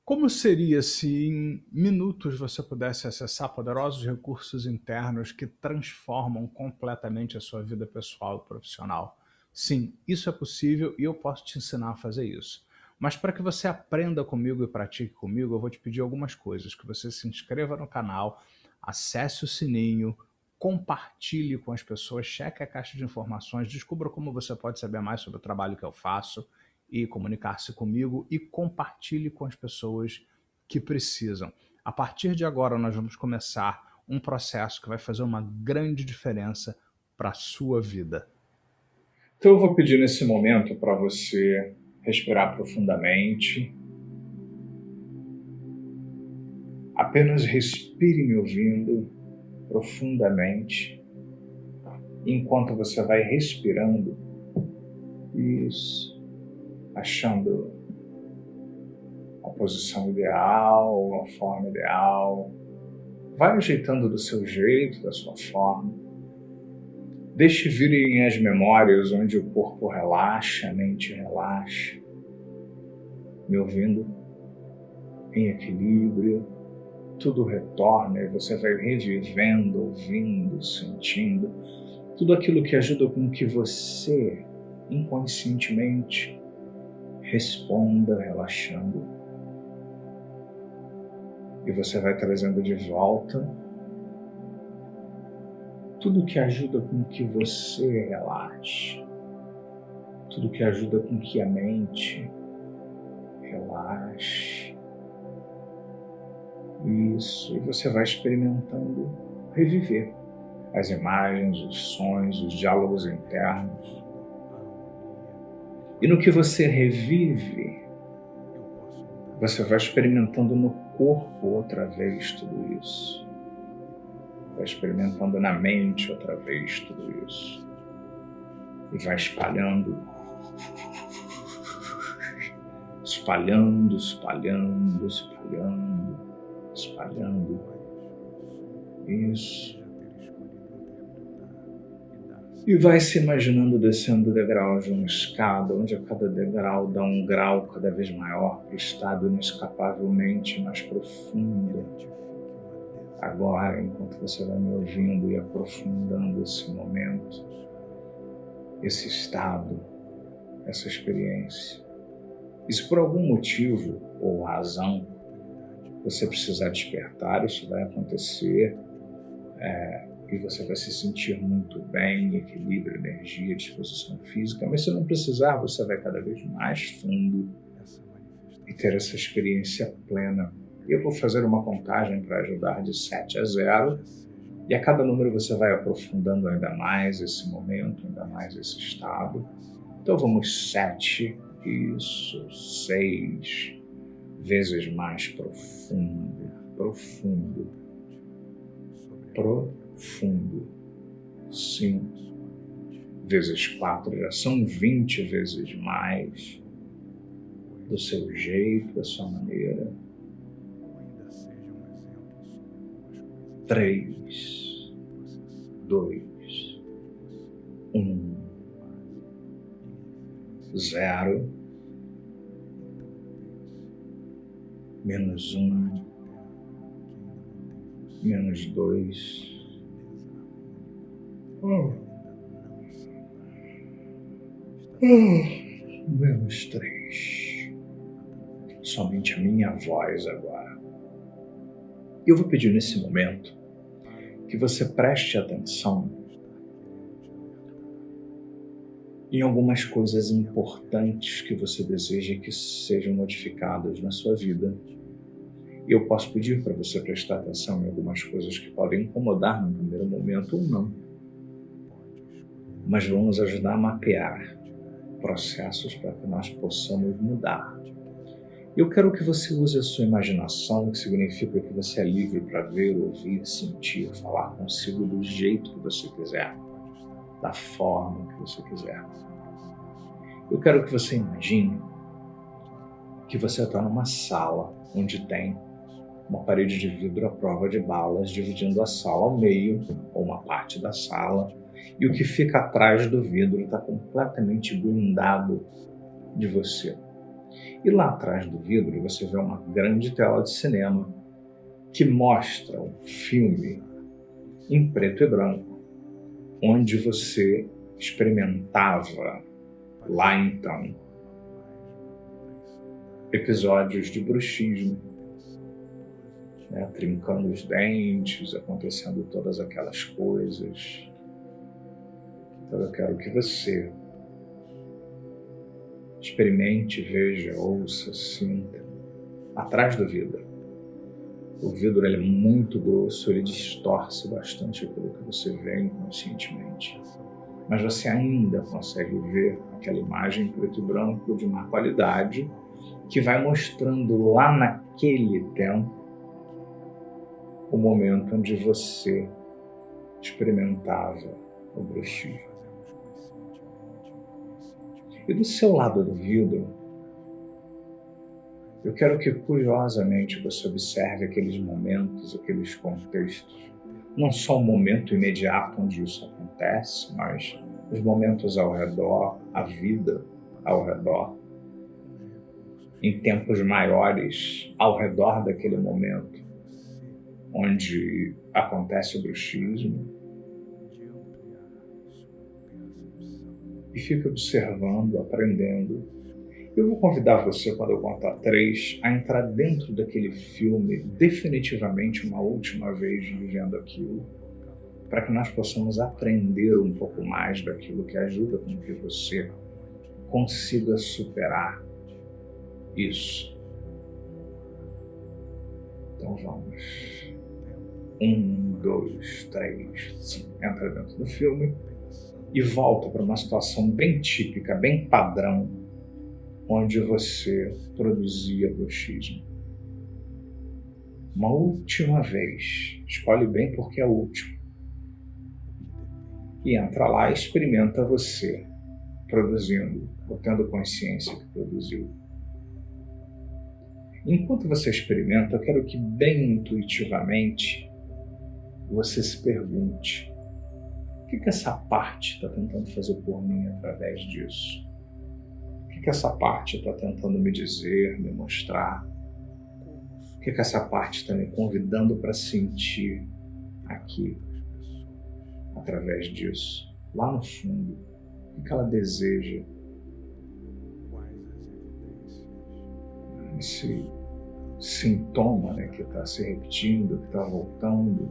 Como seria se em minutos você pudesse acessar poderosos recursos internos que transformam completamente a sua vida pessoal e profissional? Sim, isso é possível e eu posso te ensinar a fazer isso. Mas para que você aprenda comigo e pratique comigo, eu vou te pedir algumas coisas: que você se inscreva no canal, acesse o sininho, compartilhe com as pessoas, cheque a caixa de informações, descubra como você pode saber mais sobre o trabalho que eu faço e comunicar-se comigo, e compartilhe com as pessoas que precisam. A partir de agora, nós vamos começar um processo que vai fazer uma grande diferença para a sua vida. Então eu vou pedir nesse momento para você respirar profundamente. Apenas respire me ouvindo profundamente. Enquanto você vai respirando, isso, achando a posição ideal, a forma ideal. Vai ajeitando do seu jeito, da sua forma. Deixe virem as memórias onde o corpo relaxa, a mente relaxa. Me ouvindo em equilíbrio, tudo retorna e você vai revivendo, ouvindo, sentindo tudo aquilo que ajuda com que você, inconscientemente, responda relaxando. E você vai trazendo de volta tudo que ajuda com que você relaxe, tudo que ajuda com que a mente relaxe. Isso, e você vai experimentando reviver as imagens, os sons, os diálogos internos. E no que você revive, você vai experimentando no corpo outra vez tudo isso. Vai experimentando na mente outra vez tudo isso. E vai espalhando, espalhando, espalhando, espalhando, espalhando. Isso. E vai se imaginando descendo degraus de uma escada, onde a cada degrau dá um grau cada vez maior para o estado inescapavelmente mais profundo. Agora, enquanto você vai me ouvindo e aprofundando esse momento, esse estado, essa experiência. E se por algum motivo ou razão você precisar despertar, isso vai acontecer. E você vai se sentir muito bem, equilíbrio, energia, disposição física, mas se não precisar, você vai cada vez mais fundo e ter essa experiência plena. Eu vou fazer uma contagem para ajudar de 7 a 0, e a cada número você vai aprofundando ainda mais esse momento, ainda mais esse estado. Então vamos 7, isso, 6, vezes mais profundo, profundo, profundo. 5 vezes 4 já são 20 vezes mais, do seu jeito, da sua maneira. 3, 2, 1, 0, menos 1, menos 2, menos 3. Somente a minha voz agora. Eu vou pedir nesse momento que você preste atenção em algumas coisas importantes que você deseja que sejam modificadas na sua vida. Eu posso pedir para você prestar atenção em algumas coisas que podem incomodar no primeiro momento ou não, mas vamos ajudar a mapear processos para que nós possamos mudar. Eu quero que você use a sua imaginação, que significa que você é livre para ver, ouvir, sentir, falar consigo do jeito que você quiser, da forma que você quiser. Eu quero que você imagine que você está numa sala onde tem uma parede de vidro à prova de balas, dividindo a sala ao meio, ou uma parte da sala, e o que fica atrás do vidro está completamente blindado de você. E lá atrás do vidro você vê uma grande tela de cinema que mostra um filme em preto e branco, onde você experimentava lá então episódios de bruxismo, né? Trincando os dentes, acontecendo todas aquelas coisas. Então eu quero que você experimente, veja, ouça, sinta, atrás do vidro. O vidro ele é muito grosso, ele distorce bastante aquilo que você vê inconscientemente. Mas você ainda consegue ver aquela imagem preto e branco de má qualidade que vai mostrando lá naquele tempo o momento onde você experimentava o bruxismo. E do seu lado do vidro, eu quero que curiosamente você observe aqueles momentos, aqueles contextos. Não só o momento imediato onde isso acontece, mas os momentos ao redor, a vida ao redor. Em tempos maiores, ao redor daquele momento, onde acontece o bruxismo. E fica observando, aprendendo. Eu vou convidar você, quando eu contar 3, a entrar dentro daquele filme definitivamente uma última vez vivendo aquilo, para que nós possamos aprender um pouco mais daquilo que ajuda com que você consiga superar isso. Então vamos. 1, 2, 3, entra dentro do filme e volta para uma situação bem típica, bem padrão, onde você produzia bruxismo. Uma última vez, escolhe bem porque é a última. E entra lá e experimenta você produzindo, ou tendo consciência que produziu. Enquanto você experimenta, eu quero que bem intuitivamente você se pergunte: o que essa parte está tentando fazer por mim através disso? O que essa parte está tentando me dizer, me mostrar? O que essa parte está me convidando para sentir aqui, através disso? Lá no fundo, o que ela deseja? Esse sintoma, né, que está se repetindo, que está voltando.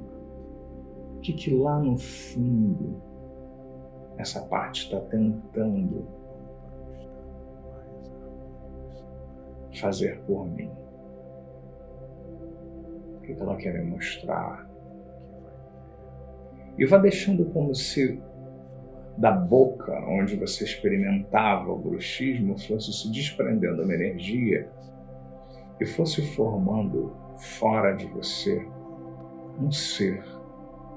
O que lá no fundo essa parte está tentando fazer por mim? O que ela quer me mostrar? E vá deixando como se da boca onde você experimentava o bruxismo fosse se desprendendo uma energia e fosse formando fora de você um ser,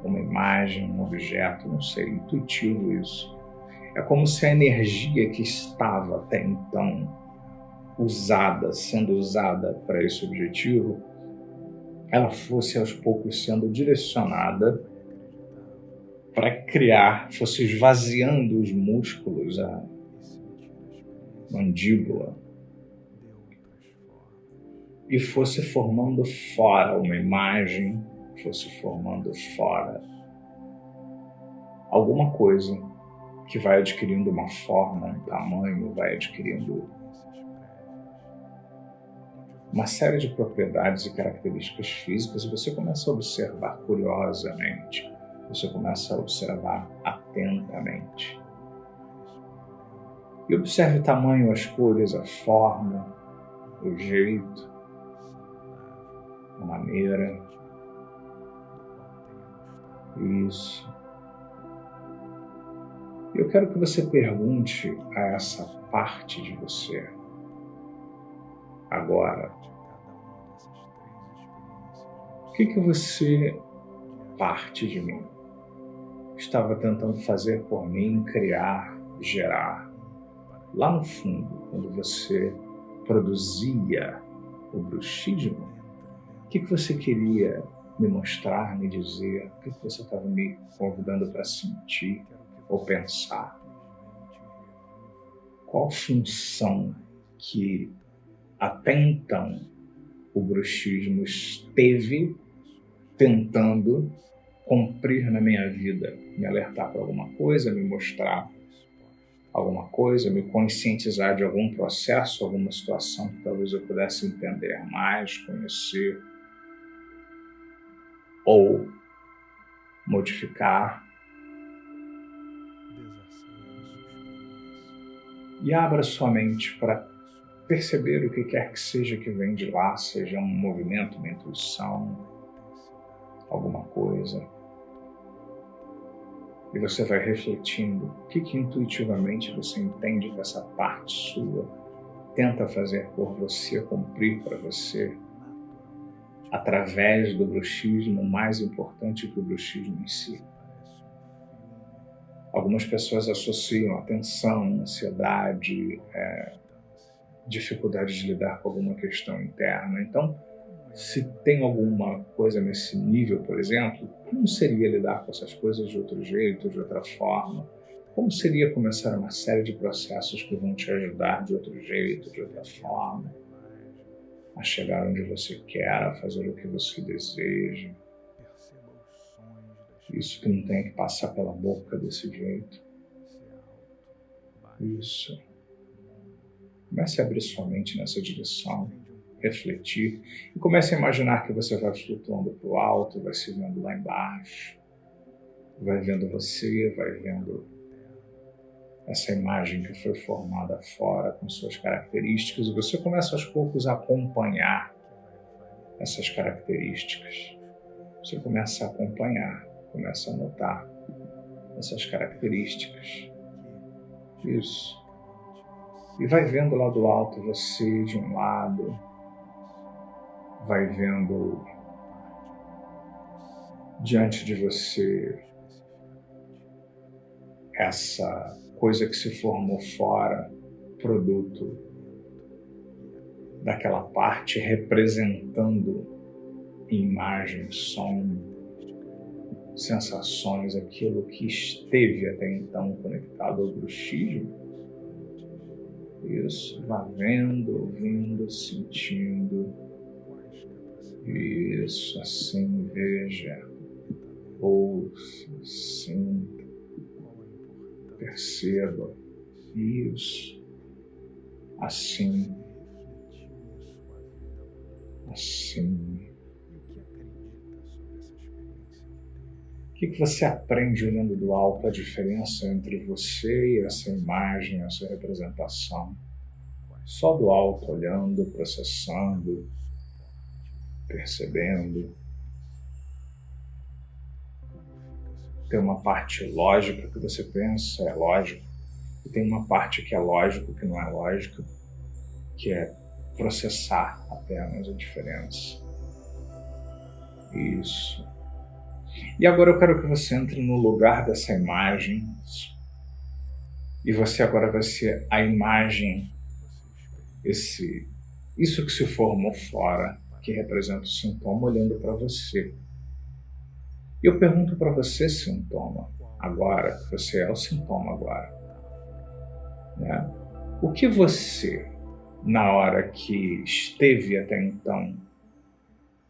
uma imagem, um objeto, não sei, intuitivo isso. É como se a energia que estava até então sendo usada para esse objetivo, ela fosse aos poucos sendo direcionada para criar, fosse esvaziando os músculos, a mandíbula, e fosse formando fora uma imagem, fosse formando fora alguma coisa que vai adquirindo uma forma, um tamanho, vai adquirindo uma série de propriedades e características físicas, e você começa a observar curiosamente, você começa a observar atentamente. E observe o tamanho, as cores, a forma, o jeito, a maneira. Isso. Eu quero que você pergunte a essa parte de você agora: o que você, parte de mim, estava tentando fazer por mim, criar, gerar, lá no fundo, quando você produzia o bruxismo? O que você queria me mostrar, me dizer? O que você estava me convidando para sentir ou pensar? Qual função que até então o bruxismo esteve tentando cumprir na minha vida, me alertar para alguma coisa, me mostrar alguma coisa, me conscientizar de algum processo, alguma situação que talvez eu pudesse entender mais, conhecer ou modificar. E abra sua mente para perceber o que quer que seja que vem de lá, seja um movimento, uma intuição, alguma coisa. E você vai refletindo o que intuitivamente você entende que essa parte sua tenta fazer por você, cumprir para você, através do bruxismo, mais importante que o bruxismo em si. Algumas pessoas associam a tensão, ansiedade, dificuldade de lidar com alguma questão interna. Então, se tem alguma coisa nesse nível, por exemplo, como seria lidar com essas coisas de outro jeito, de outra forma? Como seria começar uma série de processos que vão te ajudar de outro jeito, de outra forma, a chegar onde você quer, a fazer o que você deseja? Isso que não tem que passar pela boca desse jeito. Isso. Comece a abrir sua mente nessa direção, refletir e comece a imaginar que você vai flutuando para o alto, vai se vendo lá embaixo, vai vendo você, vai vendo essa imagem que foi formada fora com suas características e você começa aos poucos a acompanhar essas características. Você começa a acompanhar, começa a notar essas características. Isso. E vai vendo lá do alto você de um lado, vai vendo diante de você essa coisa que se formou fora, produto daquela parte representando imagem, som, sensações, aquilo que esteve até então conectado ao bruxismo. Isso, vá vendo, ouvindo, sentindo. Isso, assim, veja, ouça, sinta, perceba. Isso, assim, assim. O que você aprende olhando do alto, a diferença entre você e essa imagem, essa representação? Só do alto, olhando, processando, percebendo. Tem uma parte lógica que você pensa, é lógico. E tem uma parte que é lógico, que não é lógica, que é processar apenas a diferença. Isso. E agora eu quero que você entre no lugar dessa imagem. E você agora vai ser a imagem, isso que se formou fora, que representa o sintoma olhando para você. E eu pergunto para você, sintoma, agora, que você é o sintoma agora, né? O que você, na hora que esteve até então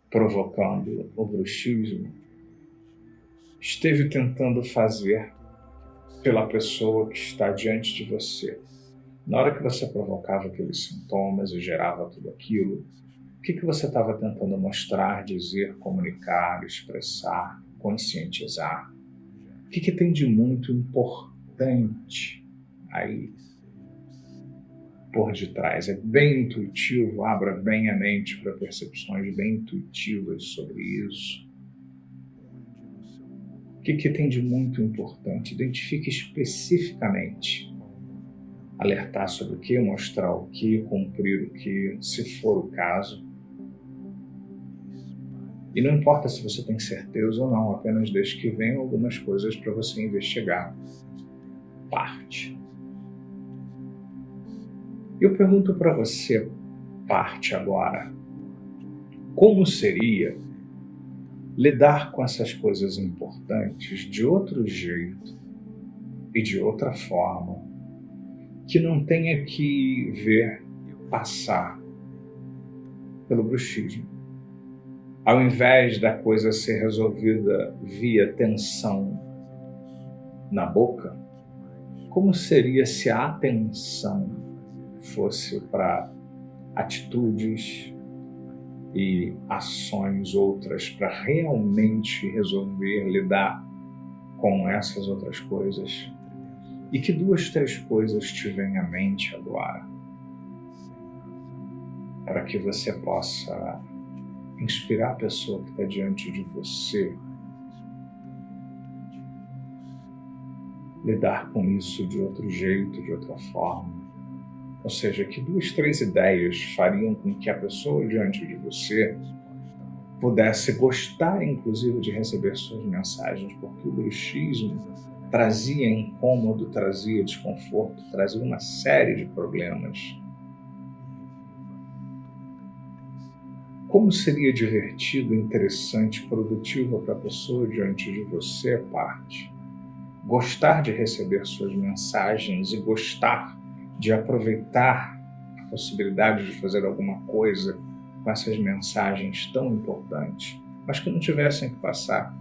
provocando o bruxismo, esteve tentando fazer pela pessoa que está diante de você? Na hora que você provocava aqueles sintomas e gerava tudo aquilo, o que você estava tentando mostrar, dizer, comunicar, expressar, conscientizar? O que tem de muito importante aí por detrás? É bem intuitivo, abra bem a mente para percepções bem intuitivas sobre isso. O que tem de muito importante? Identifique especificamente. Alertar sobre o que, mostrar o que, cumprir o que, se for o caso. E não importa se você tem certeza ou não, apenas desde que venham algumas coisas para você investigar. Parte. Eu pergunto para você, parte agora, como seria lidar com essas coisas importantes de outro jeito e de outra forma, que não tenha que ver passar pelo bruxismo. Ao invés da coisa ser resolvida via tensão na boca, como seria se a atenção fosse para atitudes e ações outras para realmente resolver, lidar com essas outras coisas? E que 2, 3 coisas te vêm à mente agora, para que você possa inspirar a pessoa que está diante de você, lidar com isso de outro jeito, de outra forma. Ou seja, que 2, 3 ideias fariam com que a pessoa diante de você pudesse gostar, inclusive, de receber suas mensagens, porque o bruxismo trazia incômodo, trazia desconforto, trazia uma série de problemas. Como seria divertido, interessante, produtivo para a pessoa diante de você, parte, gostar de receber suas mensagens e gostar de aproveitar a possibilidade de fazer alguma coisa com essas mensagens tão importantes, mas que não tivessem que passar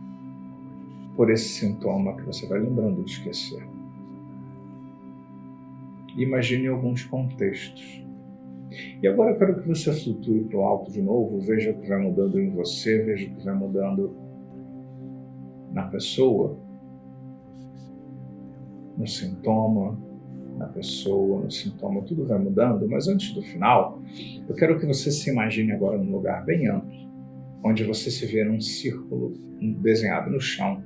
por esse sintoma que você vai lembrando de esquecer. Imagine alguns contextos. E agora eu quero que você flutue para o alto de novo, veja o que vai mudando em você, veja o que vai mudando na pessoa, no sintoma, tudo vai mudando, mas antes do final, eu quero que você se imagine agora num lugar bem amplo, onde você se vê num círculo desenhado no chão,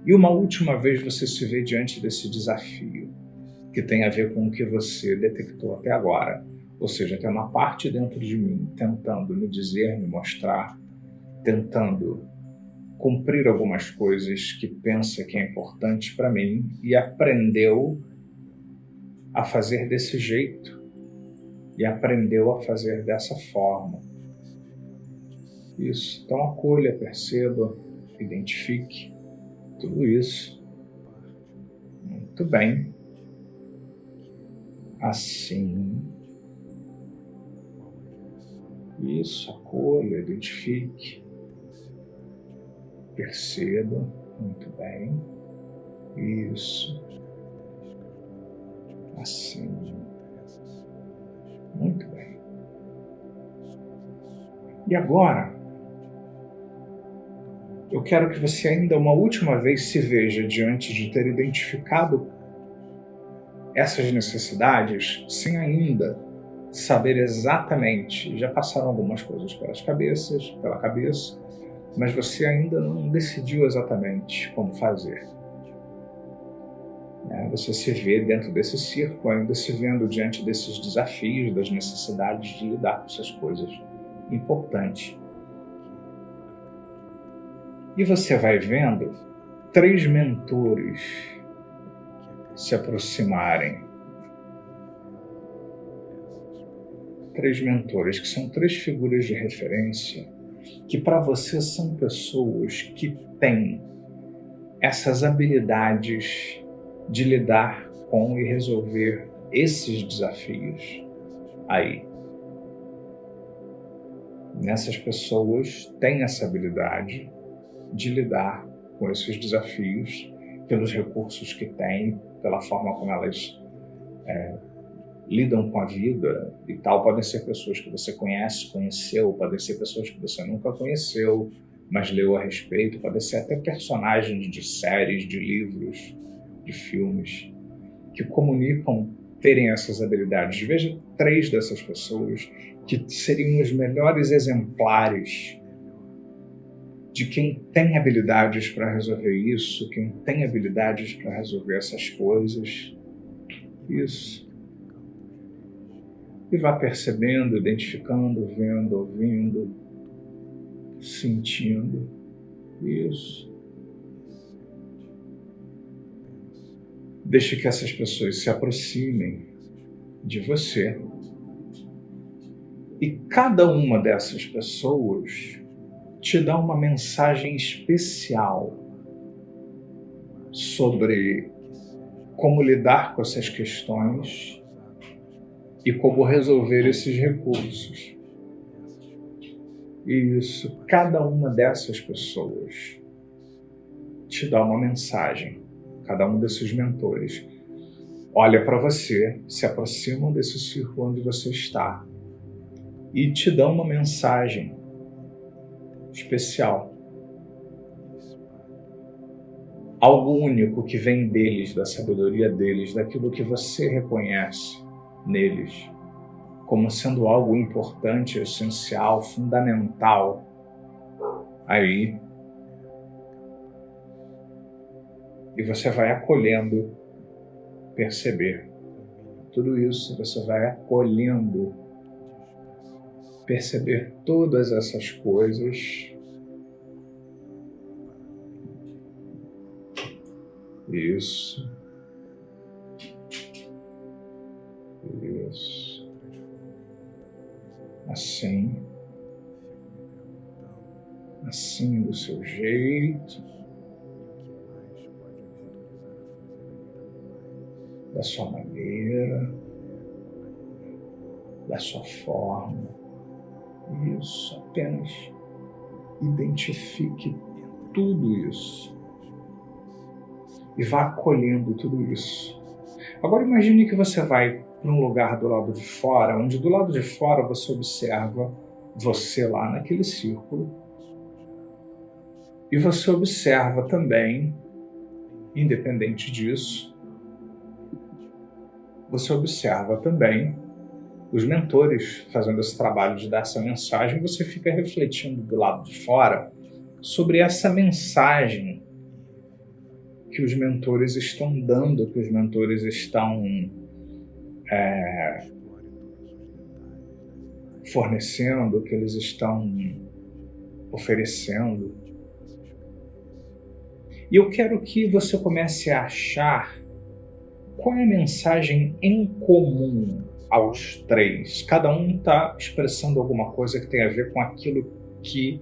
e uma última vez você se vê diante desse desafio, que tem a ver com o que você detectou até agora, ou seja, tem uma parte dentro de mim tentando me dizer, me mostrar, tentando cumprir algumas coisas que pensa que é importante para mim e aprendeu a fazer desse jeito e aprendeu a fazer dessa forma. Isso. Então acolha, perceba, identifique tudo isso. Muito bem. Assim. Isso, acolha, identifique. Perceba. Muito bem. Isso. Assim. Muito bem. E agora, eu quero que você ainda uma última vez se veja diante de ter identificado essas necessidades sem ainda saber exatamente. Já passaram algumas coisas pela cabeça, mas você ainda não decidiu exatamente como fazer. Você se vê dentro desse círculo, ainda se vendo diante desses desafios, das necessidades de lidar com essas coisas importantes. E você vai vendo 3 mentores se aproximarem. 3 mentores, que são 3 figuras de referência, que para você são pessoas que têm essas habilidades de lidar com e resolver esses desafios aí. Nessas pessoas têm essa habilidade de lidar com esses desafios pelos recursos que têm, pela forma como elas lidam com a vida e tal. Podem ser pessoas que você conheceu, podem ser pessoas que você nunca conheceu, mas leu a respeito, podem ser até personagens de séries, de livros, de filmes, que comunicam terem essas habilidades. Veja 3 dessas pessoas que seriam os melhores exemplares de quem tem habilidades para resolver isso, quem tem habilidades para resolver essas coisas. Isso. E vá percebendo, identificando, vendo, ouvindo, sentindo. Isso. Deixe que essas pessoas se aproximem de você. E cada uma dessas pessoas te dá uma mensagem especial sobre como lidar com essas questões e como resolver esses recursos. Isso. Cada uma dessas pessoas te dá uma mensagem. Cada um desses mentores olha para você, se aproximam desse círculo onde você está e te dão uma mensagem especial. Algo único que vem deles, da sabedoria deles, daquilo que você reconhece neles como sendo algo importante, essencial, fundamental. Aí, e você vai acolhendo, perceber. Tudo isso você vai acolhendo, perceber todas essas coisas. Isso. Isso. Assim. Assim, do seu jeito. Da sua maneira. Da sua forma. Isso. Apenas identifique tudo isso. E vá acolhendo tudo isso. Agora imagine que você vai para um lugar do lado de fora, onde do lado de fora você observa você lá naquele círculo. E você observa também, independente disso, você observa também os mentores fazendo esse trabalho de dar essa mensagem. Você fica refletindo do lado de fora sobre essa mensagem que os mentores estão dando, que os mentores estão fornecendo, que eles estão oferecendo. E eu quero que você comece a achar qual é a mensagem em comum aos três. Cada um está expressando alguma coisa que tem a ver com aquilo que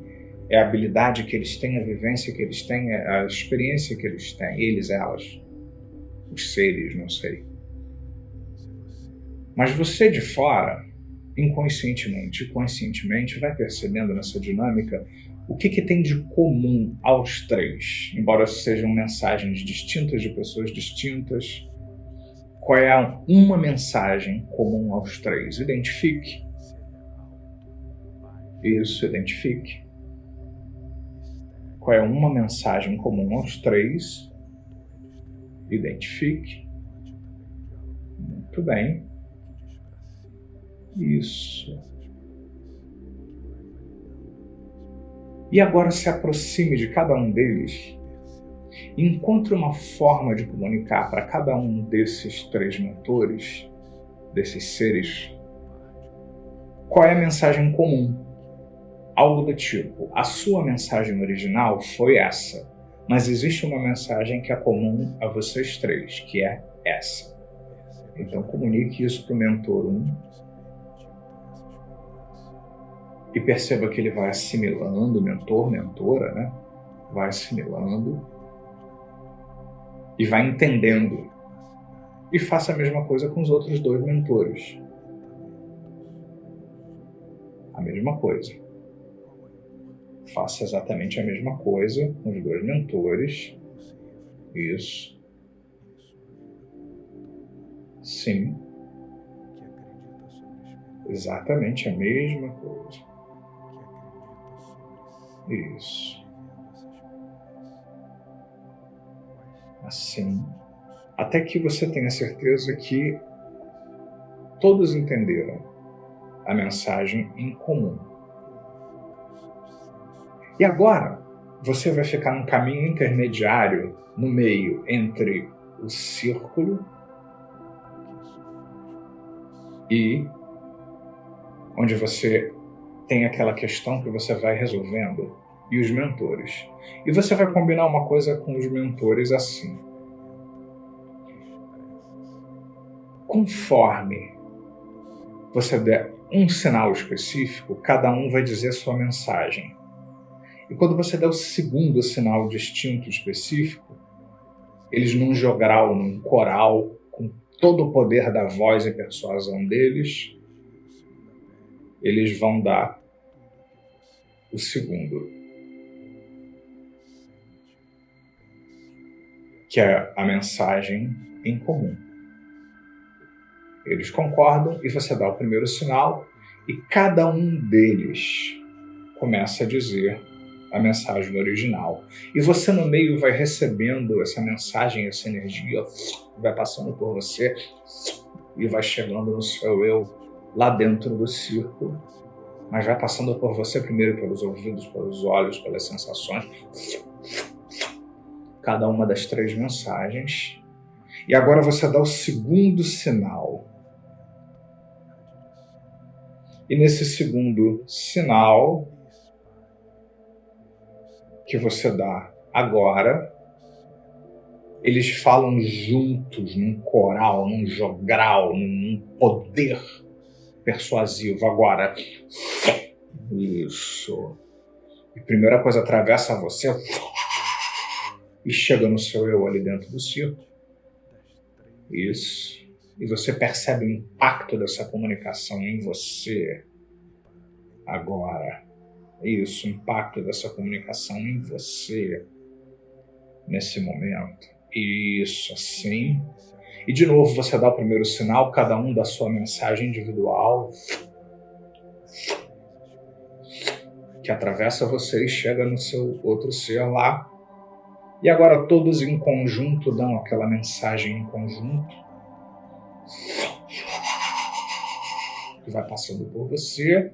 é a habilidade que eles têm, a vivência que eles têm, a experiência que eles têm, eles, elas, os seres, não sei. Mas você de fora, inconscientemente e conscientemente, vai percebendo nessa dinâmica o que tem de comum aos três, embora sejam mensagens distintas de pessoas distintas. Qual é uma mensagem comum aos três? Identifique. Isso, identifique. Qual é uma mensagem comum aos três? Identifique. Muito bem. Isso. E agora se aproxime de cada um deles e encontre uma forma de comunicar para cada um desses três mentores, desses seres, qual é a mensagem comum. Algo do tipo, a sua mensagem original foi essa, mas existe uma mensagem que é comum a vocês três, que é essa. Então comunique isso para o mentor 1 e perceba que ele vai assimilando, mentor, mentora, né? Vai assimilando e vai entendendo. E faça a mesma coisa com os outros dois mentores. A mesma coisa. Faça exatamente a mesma coisa com os dois mentores. Isso. Sim. Exatamente a mesma coisa. Isso. Assim. Até que você tenha certeza que todos entenderam a mensagem em comum. E agora, você vai ficar num caminho intermediário no meio entre o círculo e onde você tem aquela questão que você vai resolvendo e os mentores. E você vai combinar uma coisa com os mentores assim. Conforme você der um sinal específico, cada um vai dizer a sua mensagem. E quando você der o segundo sinal distinto específico, eles num jogral, num coral, com todo o poder da voz e persuasão deles, eles vão dar o segundo, que é a mensagem em comum. Eles concordam e você dá o primeiro sinal e cada um deles começa a dizer a mensagem original. E você no meio vai recebendo essa mensagem, essa energia, vai passando por você e vai chegando no seu eu lá dentro do círculo, mas vai passando por você primeiro pelos ouvidos, pelos olhos, pelas sensações, cada uma das 3 mensagens. E agora você dá o segundo sinal. E nesse segundo sinal que você dá agora, eles falam juntos, num coral, num jogral, num poder persuasivo. Agora, isso. E a primeira coisa atravessa você e chega no seu eu ali dentro do círculo. Isso. E você percebe o impacto dessa comunicação em você agora. Isso, o impacto dessa comunicação em você nesse momento. Isso, assim. E de novo você dá o primeiro sinal, cada um dá sua mensagem individual, que atravessa você e chega no seu outro ser lá. E agora todos em conjunto dão aquela mensagem em conjunto, que vai passando por você.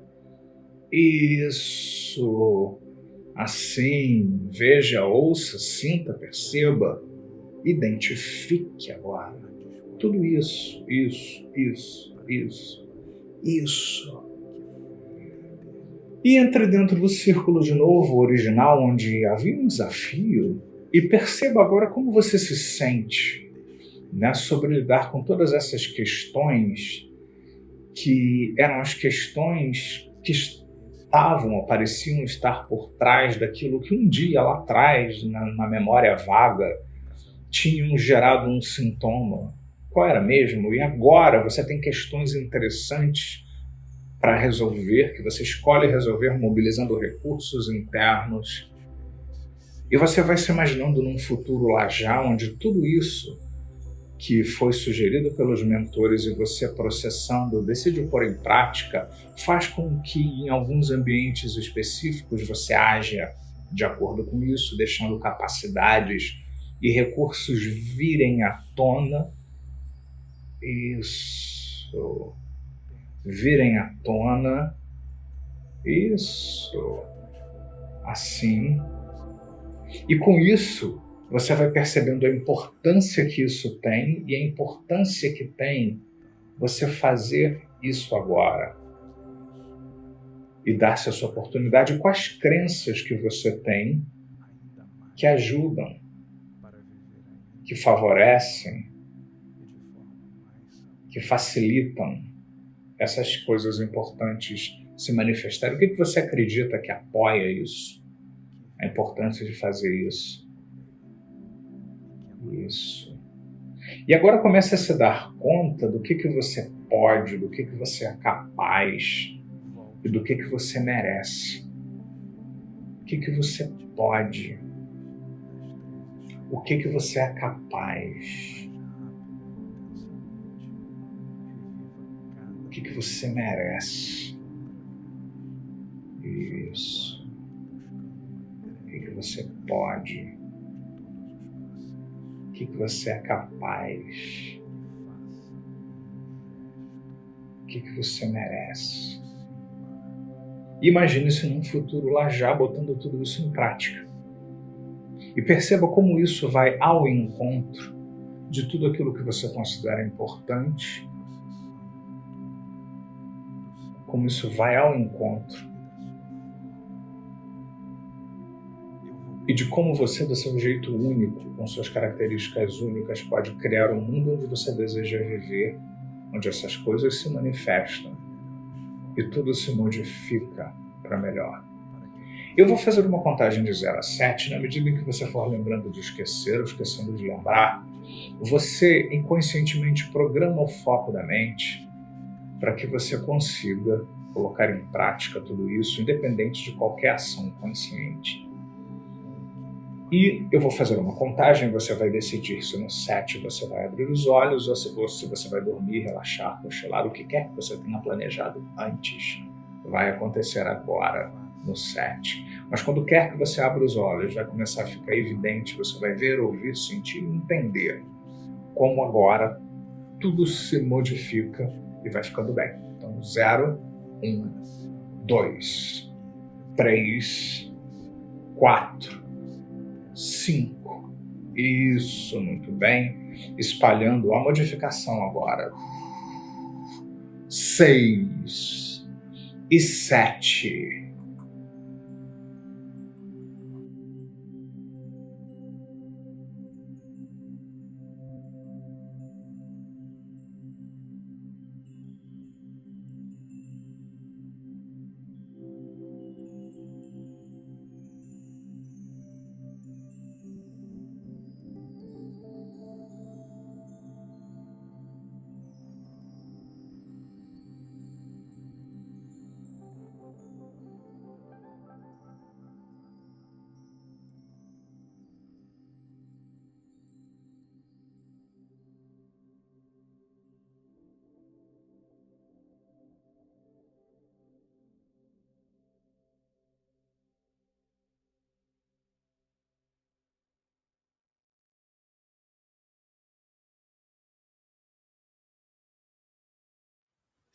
Isso. Assim, veja, ouça, sinta, perceba, identifique agora. Tudo isso. E entre dentro do círculo de novo, original, onde havia um desafio, e perceba agora como você se sente, né, sobre lidar com todas essas questões que eram as questões que pareciam estar por trás daquilo que um dia lá atrás, na memória vaga, tinham gerado um sintoma. Qual era mesmo? E agora você tem questões interessantes para resolver, que você escolhe resolver mobilizando recursos internos. E você vai se imaginando num futuro lá já, onde tudo isso que foi sugerido pelos mentores e você processando, decide pôr em prática, faz com que em alguns ambientes específicos você haja de acordo com isso, deixando capacidades e recursos virem à tona. Isso. Virem à tona. Isso. Assim. E com isso, você vai percebendo a importância que isso tem e a importância que tem você fazer isso agora. E dar-se essa oportunidade com as crenças que você tem que ajudam, que favorecem, que facilitam essas coisas importantes se manifestarem. O que você acredita que apoia isso? A importância de fazer isso. Isso. E agora comece a se dar conta do que você pode, do que você é capaz e do que você merece. O que você pode, o que você é capaz, o que você merece. Isso. O que você pode, o que você é capaz, o que você merece. Imagine-se num futuro lá já, botando tudo isso em prática. E perceba como isso vai ao encontro de tudo aquilo que você considera importante, como isso vai ao encontro e de como você, do seu jeito único, com suas características únicas, pode criar um mundo onde você deseja viver, onde essas coisas se manifestam e tudo se modifica para melhor. Eu vou fazer uma contagem de 0 a 7, na medida em que você for lembrando de esquecer ou esquecendo de lembrar, você inconscientemente programa o foco da mente para que você consiga colocar em prática tudo isso, independente de qualquer ação consciente. E eu vou fazer uma contagem, você vai decidir se no 7 você vai abrir os olhos ou se você vai dormir, relaxar, cochilar, o que quer que você tenha planejado antes. Vai acontecer agora, no 7. Mas quando quer que você abra os olhos, vai começar a ficar evidente, você vai ver, ouvir, sentir e entender como agora tudo se modifica e vai ficando bem. Então, 0, 1, 2, 3, 4, 5. Isso, muito bem. Espalhando a modificação agora. 6 e 7.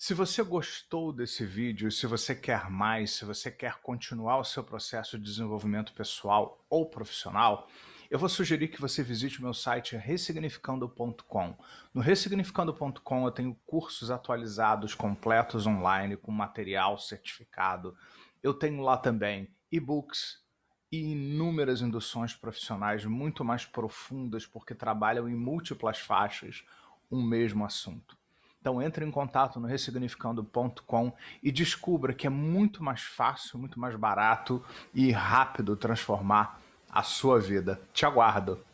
Se você gostou desse vídeo, se você quer mais, se você quer continuar o seu processo de desenvolvimento pessoal ou profissional, eu vou sugerir que você visite o meu site ressignificando.com. No ressignificando.com eu tenho cursos atualizados, completos online, com material certificado. Eu tenho lá também e-books e inúmeras induções profissionais muito mais profundas, porque trabalham em múltiplas faixas um mesmo assunto. Então entre em contato no ressignificando.com e descubra que é muito mais fácil, muito mais barato e rápido transformar a sua vida. Te aguardo!